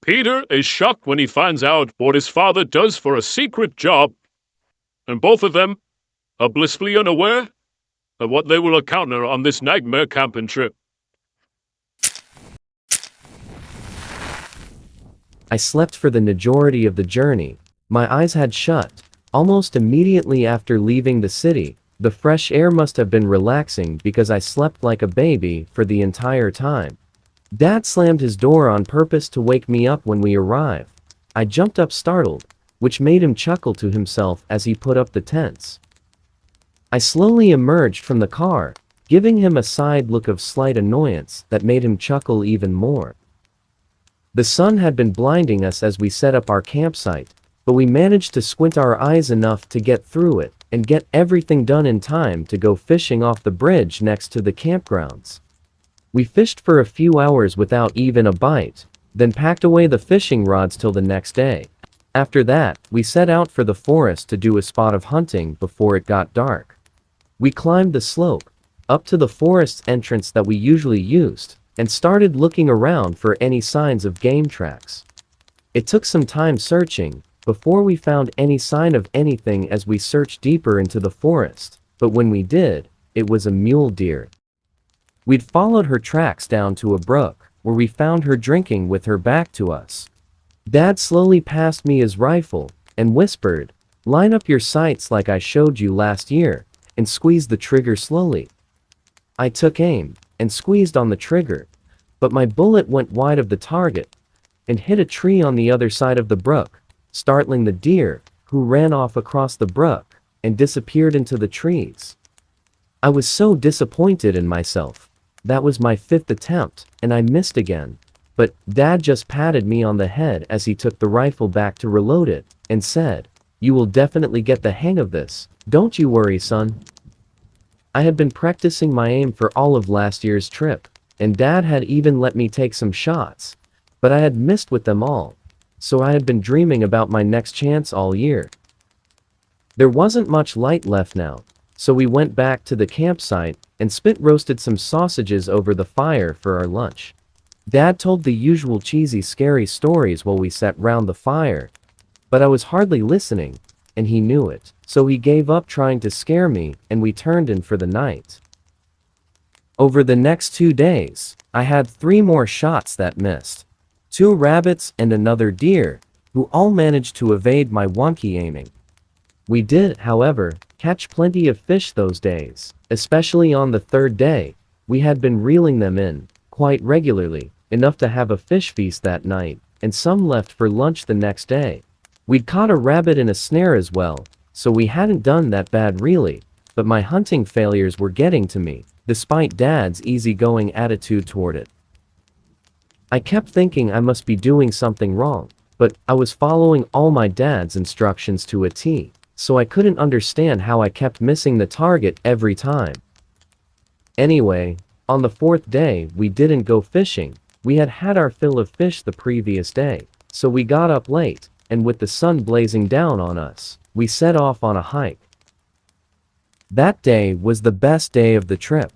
Peter is shocked when he finds out what his father does for a secret job, and both of them are blissfully unaware of what they will encounter on this nightmare camping trip. I slept for the majority of the journey. My eyes had shut. Almost immediately after leaving the city, the fresh air must have been relaxing because I slept like a baby for the entire time. Dad slammed his door on purpose to wake me up when we arrived. I jumped up startled, which made him chuckle to himself as he put up the tents. I slowly emerged from the car, giving him a side look of slight annoyance that made him chuckle even more. The sun had been blinding us as we set up our campsite, but we managed to squint our eyes enough to get through it and get everything done in time to go fishing off the bridge next to the campgrounds. We fished for a few hours without even a bite, then packed away the fishing rods till the next day. After that, we set out for the forest to do a spot of hunting before it got dark. We climbed the slope, up to the forest's entrance that we usually used, and started looking around for any signs of game tracks. It took some time searching before we found any sign of anything as we searched deeper into the forest, but when we did, it was a mule deer. We'd followed her tracks down to a brook, where we found her drinking with her back to us. Dad slowly passed me his rifle and whispered, "Line up your sights like I showed you last year, and squeeze the trigger slowly." I took aim and squeezed on the trigger, but my bullet went wide of the target and hit a tree on the other side of the brook, startling the deer, who ran off across the brook and disappeared into the trees. I was so disappointed in myself. That was my 5th attempt, and I missed again. But Dad just patted me on the head as he took the rifle back to reload it, and said, "You will definitely get the hang of this, don't you worry, son." I had been practicing my aim for all of last year's trip, and Dad had even let me take some shots, but I had missed with them all, so I had been dreaming about my next chance all year. There wasn't much light left now, so we went back to the campsite and spit roasted some sausages over the fire for our lunch. Dad told the usual cheesy scary stories while we sat round the fire, but I was hardly listening, and he knew it, so he gave up trying to scare me and we turned in for the night. Over the next 2 days, I had 3 more shots that missed. 2 rabbits and another deer, who all managed to evade my wonky aiming. We did, however, catch plenty of fish those days, especially on the 3rd day. We had been reeling them in, quite regularly, enough to have a fish feast that night, and some left for lunch the next day. We'd caught a rabbit in a snare as well, so we hadn't done that bad really, but my hunting failures were getting to me, despite Dad's easygoing attitude toward it. I kept thinking I must be doing something wrong, but I was following all my dad's instructions to a T, so I couldn't understand how I kept missing the target every time. Anyway, on the 4th day we didn't go fishing. We had had our fill of fish the previous day, so we got up late, and with the sun blazing down on us, we set off on a hike. That day was the best day of the trip.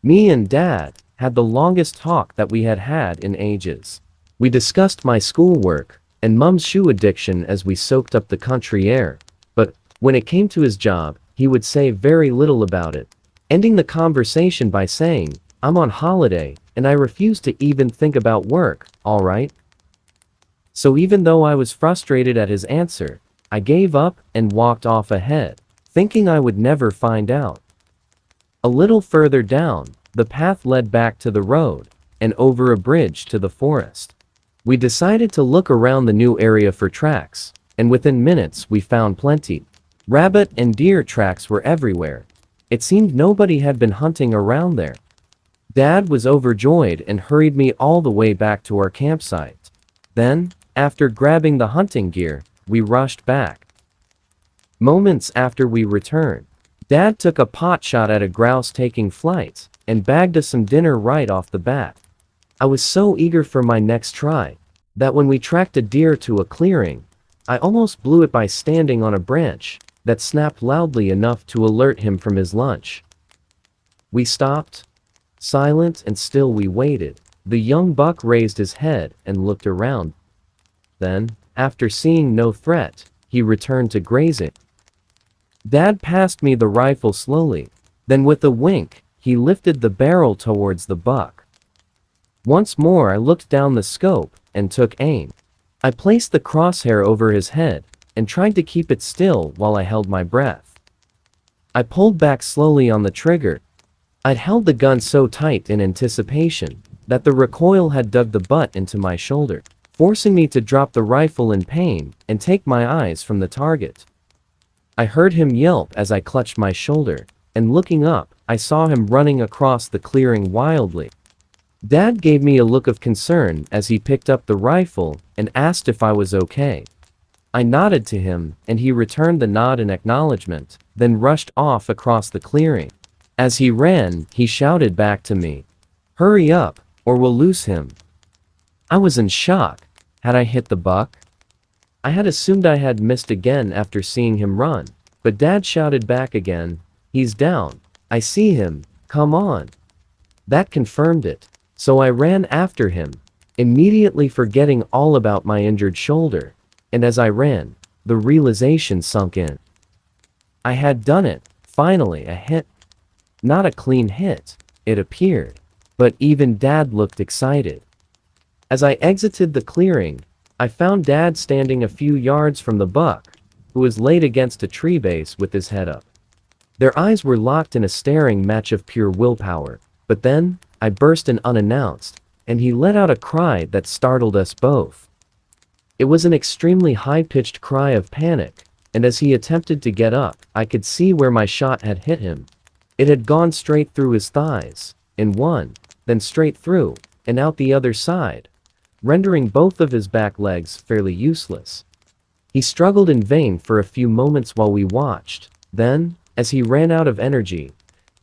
Me and Dad had the longest talk that we had had in ages. We discussed my schoolwork and Mum's shoe addiction as we soaked up the country air, but when it came to his job, he would say very little about it, ending the conversation by saying, "I'm on holiday, and I refuse to even think about work, all right?" So even though I was frustrated at his answer, I gave up and walked off ahead, thinking I would never find out. A little further down, the path led back to the road, and over a bridge to the forest. We decided to look around the new area for tracks, and within minutes we found plenty. Rabbit and deer tracks were everywhere. It seemed nobody had been hunting around there. Dad was overjoyed and hurried me all the way back to our campsite. Then, after grabbing the hunting gear, we rushed back. Moments after we returned, Dad took a pot shot at a grouse taking flight, and bagged us some dinner right off the bat. I was so eager for my next try, that when we tracked a deer to a clearing, I almost blew it by standing on a branch that snapped loudly enough to alert him from his lunch. We stopped. Silent and still we waited. The young buck raised his head and looked around. Then, after seeing no threat, he returned to grazing. Dad passed me the rifle slowly. Then with a wink, he lifted the barrel towards the buck. Once more I looked down the scope and took aim. I placed the crosshair over his head and tried to keep it still while I held my breath. I pulled back slowly on the trigger. I'd held the gun so tight in anticipation that the recoil had dug the butt into my shoulder, forcing me to drop the rifle in pain and take my eyes from the target. I heard him yelp as I clutched my shoulder, and looking up, I saw him running across the clearing wildly. Dad gave me a look of concern as he picked up the rifle and asked if I was okay. I nodded to him, and he returned the nod in acknowledgement, then rushed off across the clearing. As he ran, he shouted back to me, "Hurry up, or we'll lose him." I was in shock. Had I hit the buck? I had assumed I had missed again after seeing him run, but Dad shouted back again, "He's down. I see him. Come on." That confirmed it, so I ran after him, immediately forgetting all about my injured shoulder, and as I ran, the realization sunk in. I had done it, finally, a hit. Not a clean hit, it appeared, but even Dad looked excited. As I exited the clearing, I found Dad standing a few yards from the buck, who was laid against a tree base with his head up. Their eyes were locked in a staring match of pure willpower, but then, I burst in unannounced, and he let out a cry that startled us both. It was an extremely high-pitched cry of panic, and as he attempted to get up, I could see where my shot had hit him. It had gone straight through his thighs, in one, then straight through, and out the other side, rendering both of his back legs fairly useless. He struggled in vain for a few moments while we watched. Then, as he ran out of energy,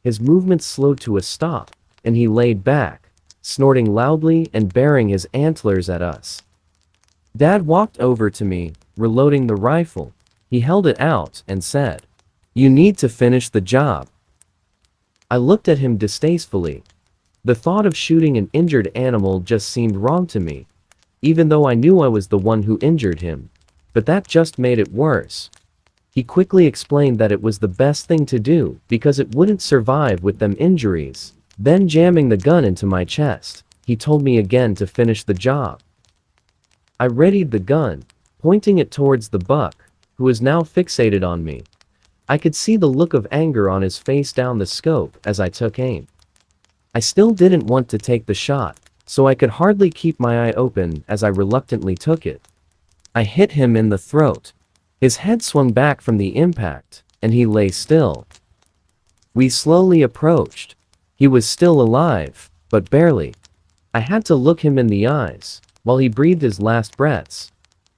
his movements slowed to a stop, and he laid back, snorting loudly and baring his antlers at us. Dad walked over to me, reloading the rifle. He held it out and said, "You need to finish the job." I looked at him distastefully. The thought of shooting an injured animal just seemed wrong to me, even though I knew I was the one who injured him. But that just made it worse. He quickly explained that it was the best thing to do because it wouldn't survive with them injuries. Then jamming the gun into my chest, he told me again to finish the job. I readied the gun, pointing it towards the buck, who was now fixated on me. I could see the look of anger on his face down the scope as I took aim. I still didn't want to take the shot, so I could hardly keep my eye open as I reluctantly took it. I hit him in the throat. His head swung back from the impact, and he lay still. We slowly approached. He was still alive, but barely. I had to look him in the eyes, while he breathed his last breaths,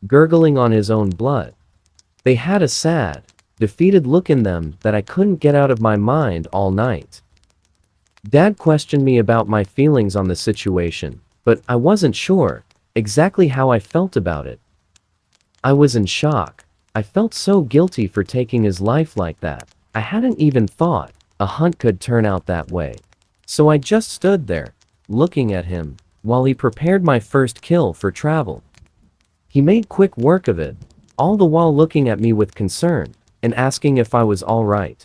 gurgling on his own blood. They had a sad, defeated look in them that I couldn't get out of my mind all night. Dad questioned me about my feelings on the situation, but I wasn't sure exactly how I felt about it. I was in shock. I felt so guilty for taking his life like that. I hadn't even thought a hunt could turn out that way. So I just stood there, looking at him, while he prepared my first kill for travel. He made quick work of it, all the while looking at me with concern, and asking if I was all right.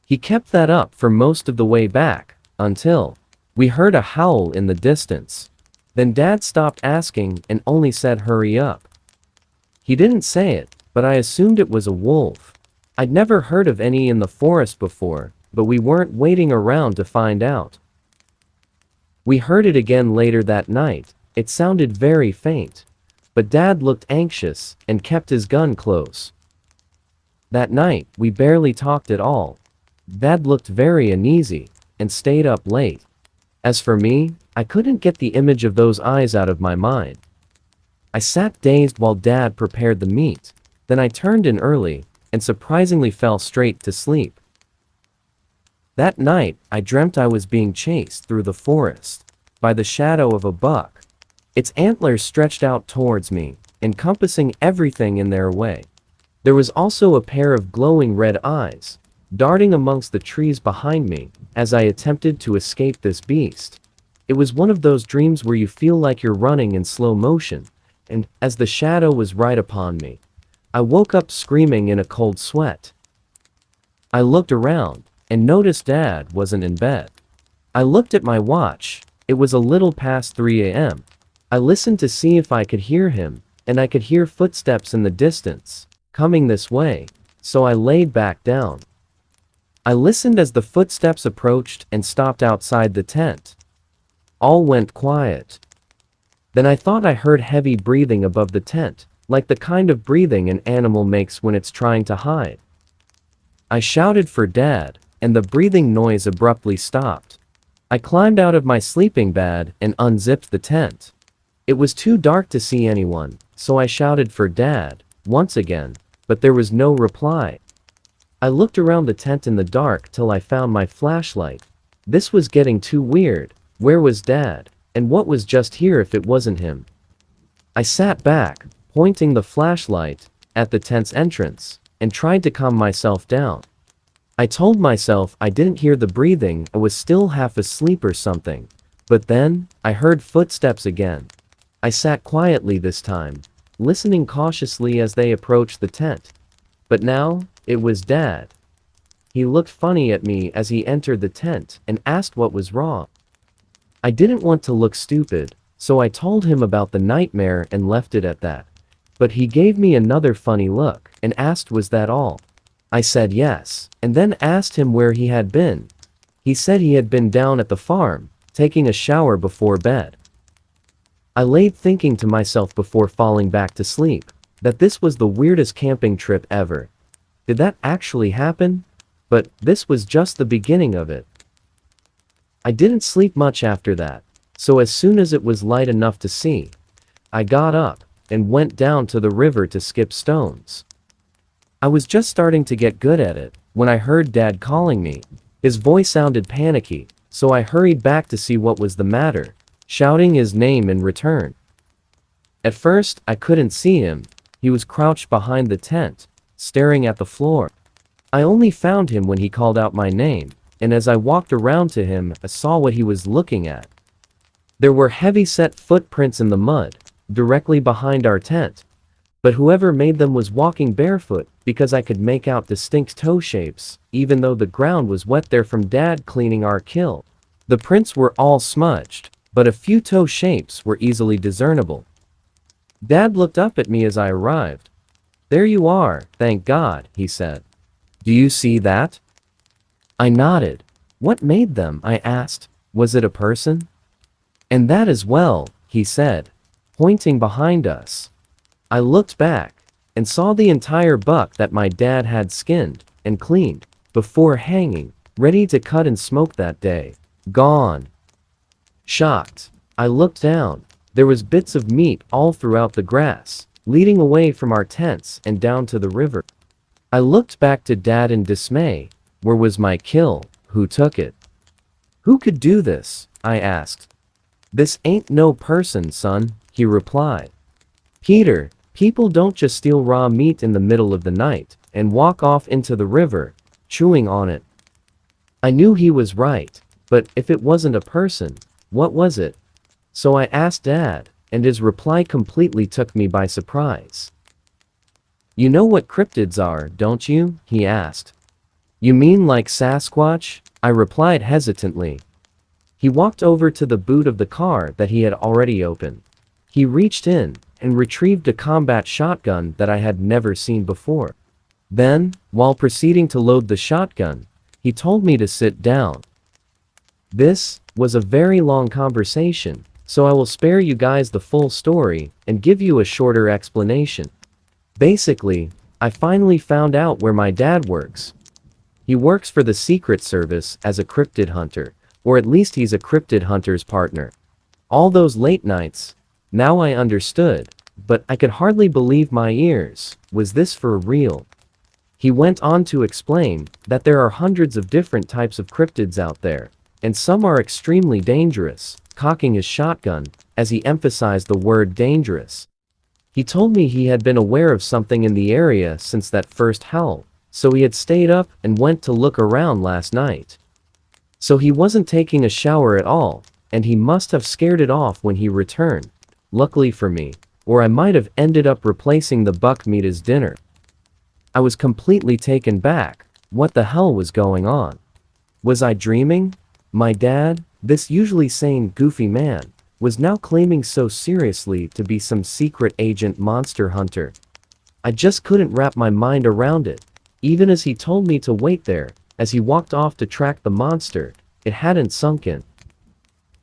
He kept that up for most of the way back, until we heard a howl in the distance. Then Dad stopped asking and only said, "Hurry up." He didn't say it, but I assumed it was a wolf. I'd never heard of any in the forest before, but we weren't waiting around to find out. We heard it again later that night. It sounded very faint, but Dad looked anxious and kept his gun close. That night, we barely talked at all. Dad looked very uneasy and stayed up late. As for me, I couldn't get the image of those eyes out of my mind. I sat dazed while Dad prepared the meat. Then I turned in early and surprisingly fell straight to sleep. That night, I dreamt I was being chased through the forest by the shadow of a buck. Its antlers stretched out towards me, encompassing everything in their way. There was also a pair of glowing red eyes, darting amongst the trees behind me as I attempted to escape this beast. It was one of those dreams where you feel like you're running in slow motion, and, as the shadow was right upon me, I woke up screaming in a cold sweat. I looked around, and noticed Dad wasn't in bed. I looked at my watch. It was a little past 3 a.m. I listened to see if I could hear him, and I could hear footsteps in the distance, coming this way, so I laid back down. I listened as the footsteps approached and stopped outside the tent. All went quiet. Then I thought I heard heavy breathing above the tent, like the kind of breathing an animal makes when it's trying to hide. I shouted for Dad, and the breathing noise abruptly stopped. I climbed out of my sleeping bag and unzipped the tent. It was too dark to see anyone, so I shouted for Dad, once again, but there was no reply. I looked around the tent in the dark till I found my flashlight. This was getting too weird. Where was Dad? And what was just here if it wasn't him? I sat back, pointing the flashlight at the tent's entrance, and tried to calm myself down. I told myself I didn't hear the breathing, I was still half asleep or something. But then, I heard footsteps again. I sat quietly this time, listening cautiously as they approached the tent. But now, it was Dad. He looked funny at me as he entered the tent and asked what was wrong. I didn't want to look stupid, so I told him about the nightmare and left it at that. But he gave me another funny look and asked was that all. I said yes, and then asked him where he had been. He said he had been down at the farm, taking a shower before bed. I laid thinking to myself before falling back to sleep, that this was the weirdest camping trip ever. Did that actually happen? But this was just the beginning of it. I didn't sleep much after that, so as soon as it was light enough to see, I got up and went down to the river to skip stones. I was just starting to get good at it when I heard Dad calling me. His voice sounded panicky, so I hurried back to see what was the matter, shouting his name in return. At first, I couldn't see him. He was crouched behind the tent, staring at the floor. I only found him when he called out my name, and as I walked around to him, I saw what he was looking at. There were heavy-set footprints in the mud, directly behind our tent. But whoever made them was walking barefoot, because I could make out distinct toe shapes, even though the ground was wet there from Dad cleaning our kill. The prints were all smudged, but a few toe shapes were easily discernible. Dad looked up at me as I arrived. "There you are, thank God," he said. "Do you see that?" I nodded. "What made them?" I asked. "Was it a person?" "And that as well," he said, pointing behind us. I looked back and saw the entire buck that my dad had skinned and cleaned before hanging, ready to cut and smoke that day. Gone. Shocked, I looked down. There was bits of meat all throughout the grass, leading away from our tents and down to the river. I looked back to Dad in dismay. Where was my kill? Who took it? "Who could do this?" I asked. "This ain't no person, son," he replied. "Peter, people don't just steal raw meat in the middle of the night and walk off into the river, chewing on it." I knew he was right, but if it wasn't a person, what was it? So I asked Dad, and his reply completely took me by surprise. "You know what cryptids are, don't you?" he asked. "You mean like Sasquatch?" I replied hesitantly. He walked over to the boot of the car that he had already opened. He reached in and retrieved a combat shotgun that I had never seen before. Then, while proceeding to load the shotgun, he told me to sit down. This was a very long conversation, so I will spare you guys the full story and give you a shorter explanation. Basically, I finally found out where my dad works. He works for the Secret Service as a cryptid hunter, or at least he's a cryptid hunter's partner. All those late nights, now I understood, but I could hardly believe my ears. Was this for real? He went on to explain that there are hundreds of different types of cryptids out there, and some are extremely dangerous, cocking his shotgun, as he emphasized the word dangerous. He told me he had been aware of something in the area since that first howl, so he had stayed up and went to look around last night. So he wasn't taking a shower at all, and he must have scared it off when he returned. Luckily for me, or I might have ended up replacing the buck meat as dinner. I was completely taken back. What the hell was going on? Was I dreaming? My dad, this usually sane, goofy man, was now claiming so seriously to be some secret agent monster hunter. I just couldn't wrap my mind around it. Even as he told me to wait there, as he walked off to track the monster, it hadn't sunk in.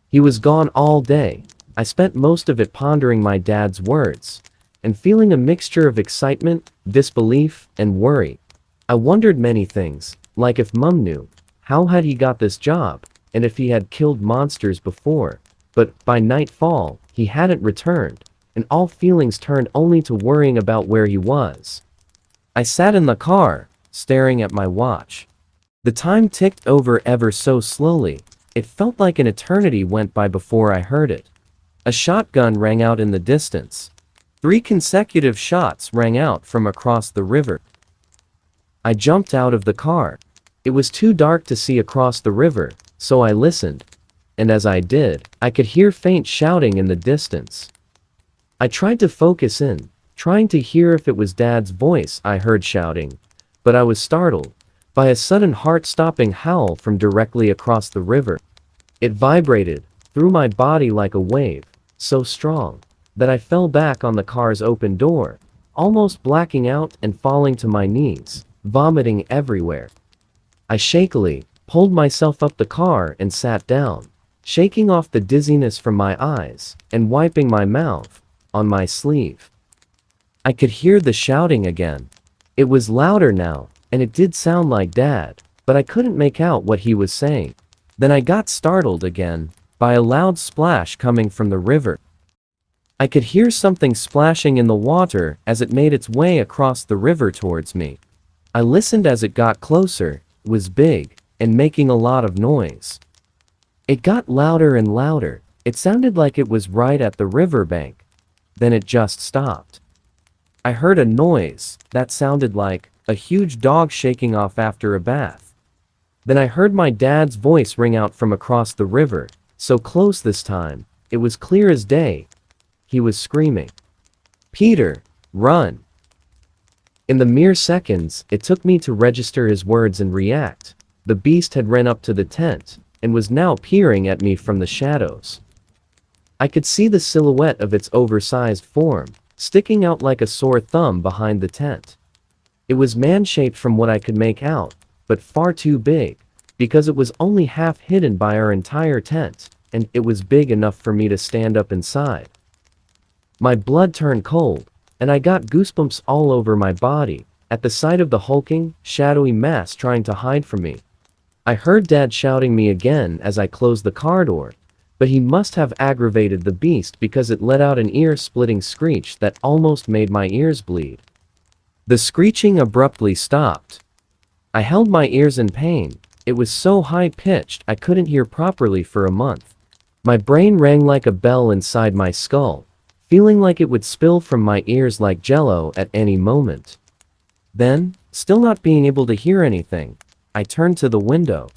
He was gone all day. I spent most of it pondering my dad's words, and feeling a mixture of excitement, disbelief, and worry. I wondered many things, like if Mum knew, how had he got this job, and if he had killed monsters before. But by nightfall, he hadn't returned, and all feelings turned only to worrying about where he was. I sat in the car, staring at my watch. The time ticked over ever so slowly. It felt like an eternity went by before I heard it. A shotgun rang out in the distance. 3 consecutive shots rang out from across the river. I jumped out of the car. It was too dark to see across the river, so I listened. And as I did, I could hear faint shouting in the distance. I tried to focus in, trying to hear if it was Dad's voice I heard shouting, but I was startled by a sudden heart-stopping howl from directly across the river. It vibrated through my body like a wave, so strong that I fell back on the car's open door, almost blacking out and falling to my knees, vomiting everywhere. I shakily pulled myself up the car and sat down, shaking off the dizziness from my eyes and wiping my mouth on my sleeve. I could hear the shouting again. It was louder now, and it did sound like Dad, but I couldn't make out what he was saying. Then I got startled again by a loud splash coming from the river. I could hear something splashing in the water as it made its way across the river towards me. I listened as it got closer. It was big and making a lot of noise. It got louder and louder. It sounded like it was right at the riverbank. Then it just stopped. I heard a noise that sounded like a huge dog shaking off after a bath. Then I heard my dad's voice ring out from across the river, so close this time, it was clear as day. He was screaming, "Peter, run!" In the mere seconds it took me to register his words and react. The beast had run up to the tent and was now peering at me from the shadows. I could see the silhouette of its oversized form, sticking out like a sore thumb behind the tent. It was man-shaped from what I could make out, but far too big, because it was only half hidden by our entire tent, and it was big enough for me to stand up inside. My blood turned cold, and I got goosebumps all over my body, at the sight of the hulking, shadowy mass trying to hide from me. I heard Dad shouting me again as I closed the car door, but he must have aggravated the beast because it let out an ear-splitting screech that almost made my ears bleed. The screeching abruptly stopped. I held my ears in pain. It was so high-pitched I couldn't hear properly for a month. My brain rang like a bell inside my skull, feeling like it would spill from my ears like jello at any moment. Then, still not being able to hear anything, I turned to the window.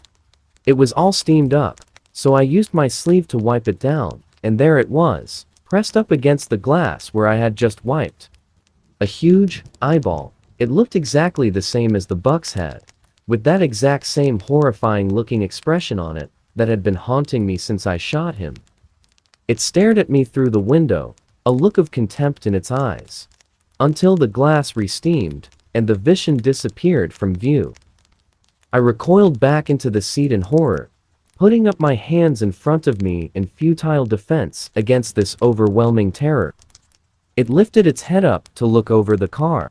It was all steamed up, so I used my sleeve to wipe it down, and there it was, pressed up against the glass where I had just wiped. A huge eyeball. It looked exactly the same as the buck's head, with that exact same horrifying-looking expression on it that had been haunting me since I shot him. It stared at me through the window, a look of contempt in its eyes, until the glass re-steamed, and the vision disappeared from view. I recoiled back into the seat in horror, putting up my hands in front of me in futile defense against this overwhelming terror. It lifted its head up to look over the car.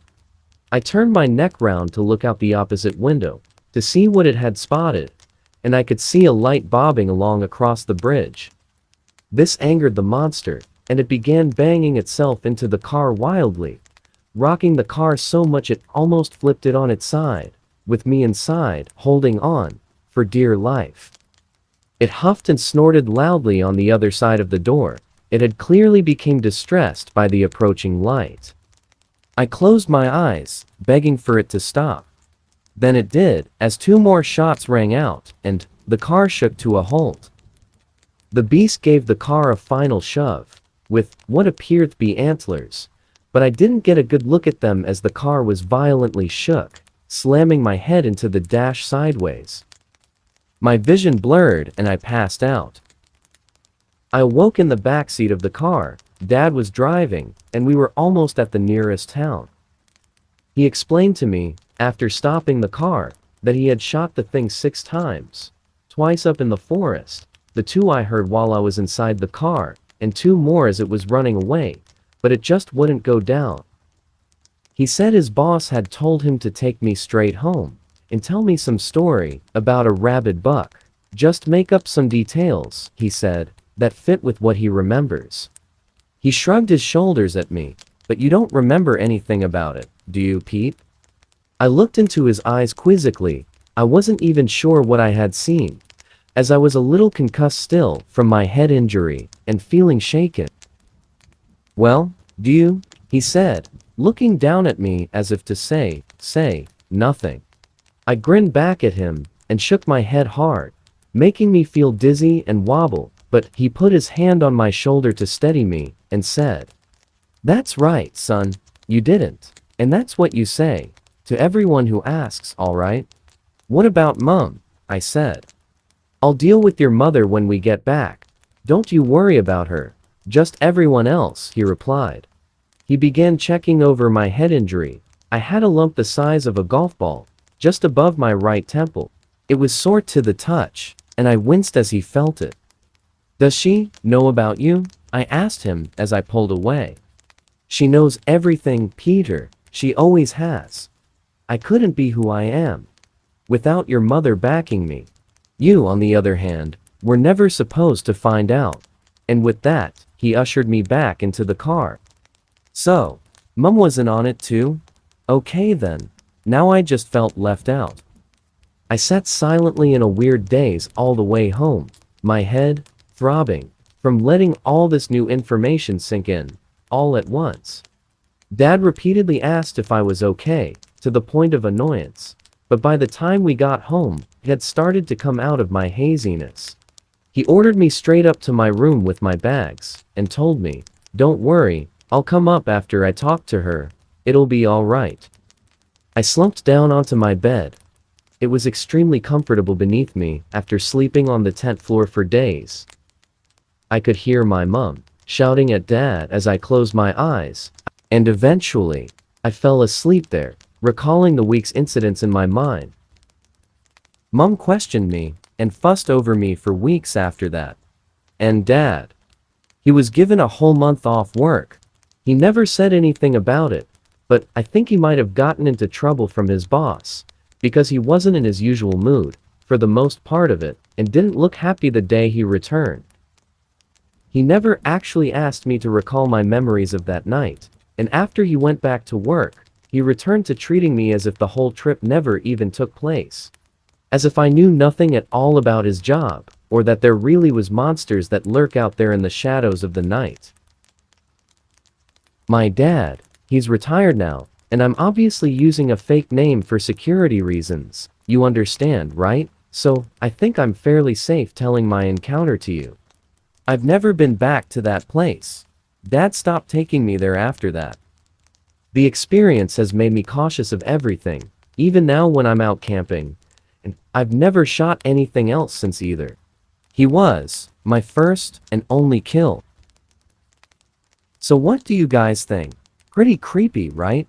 I turned my neck round to look out the opposite window, to see what it had spotted, and I could see a light bobbing along across the bridge. This angered the monster, and it began banging itself into the car wildly, rocking the car so much it almost flipped it on its side, with me inside, holding on, for dear life. It huffed and snorted loudly on the other side of the door. It had clearly become distressed by the approaching light. I closed my eyes, begging for it to stop. Then it did, as 2 more shots rang out, and the car shook to a halt. The beast gave the car a final shove. with what appeared to be antlers, but I didn't get a good look at them as the car was violently shook, slamming my head into the dash sideways. My vision blurred and I passed out. I awoke in the backseat of the car. Dad was driving, and we were almost at the nearest town. He explained to me, after stopping the car, that he had shot the thing 6 times, twice up in the forest, the 2 I heard while I was inside the car, and 2 more as it was running away, but it just wouldn't go down. He said his boss had told him to take me straight home and tell me some story about a rabid buck. Just make up some details, he said, that fit with what he remembers. He shrugged his shoulders at me. But you don't remember anything about it, do you, Pete? I looked into his eyes quizzically. I wasn't even sure what I had seen, as I was a little concussed still from my head injury and feeling shaken. Well, do you? He said, looking down at me as if to say nothing. I grinned back at him and shook my head hard, making me feel dizzy and wobble, but he put his hand on my shoulder to steady me and said, "That's right, son, you didn't. And that's what you say to everyone who asks, all right?" "What about Mum?" I said. "I'll deal with your mother when we get back. Don't you worry about her. Just everyone else," he replied. He began checking over my head injury. I had a lump the size of a golf ball, just above my right temple. It was sore to the touch, and I winced as he felt it. "Does she know about you?" I asked him as I pulled away. "She knows everything, Peter. She always has. I couldn't be who I am without your mother backing me. You, on the other hand, were never supposed to find out." And with that, he ushered me back into the car. "So, Mum wasn't on it too? Okay then." Now I just felt left out. I sat silently in a weird daze all the way home, my head throbbing from letting all this new information sink in, all at once. Dad repeatedly asked if I was okay, to the point of annoyance, but by the time we got home, it had started to come out of my haziness. He ordered me straight up to my room with my bags, and told me, "Don't worry, I'll come up after I talk to her. It'll be all right." I slumped down onto my bed. It was extremely comfortable beneath me after sleeping on the tent floor for days. I could hear my mum shouting at Dad as I closed my eyes, and eventually, I fell asleep there, recalling the week's incidents in my mind. Mum questioned me and fussed over me for weeks after that. And Dad, he was given a whole month off work. He never said anything about it, but I think he might have gotten into trouble from his boss, because he wasn't in his usual mood for the most part of it, and didn't look happy the day he returned. He never actually asked me to recall my memories of that night, and after he went back to work, he returned to treating me as if the whole trip never even took place. As if I knew nothing at all about his job, or that there really was monsters that lurk out there in the shadows of the night. My dad, he's retired now, and I'm obviously using a fake name for security reasons, you understand, right? So, I think I'm fairly safe telling my encounter to you. I've never been back to that place. Dad stopped taking me there after that. The experience has made me cautious of everything, even now when I'm out camping, and I've never shot anything else since either. He was my first and only kill. So what do you guys think? Pretty creepy, right?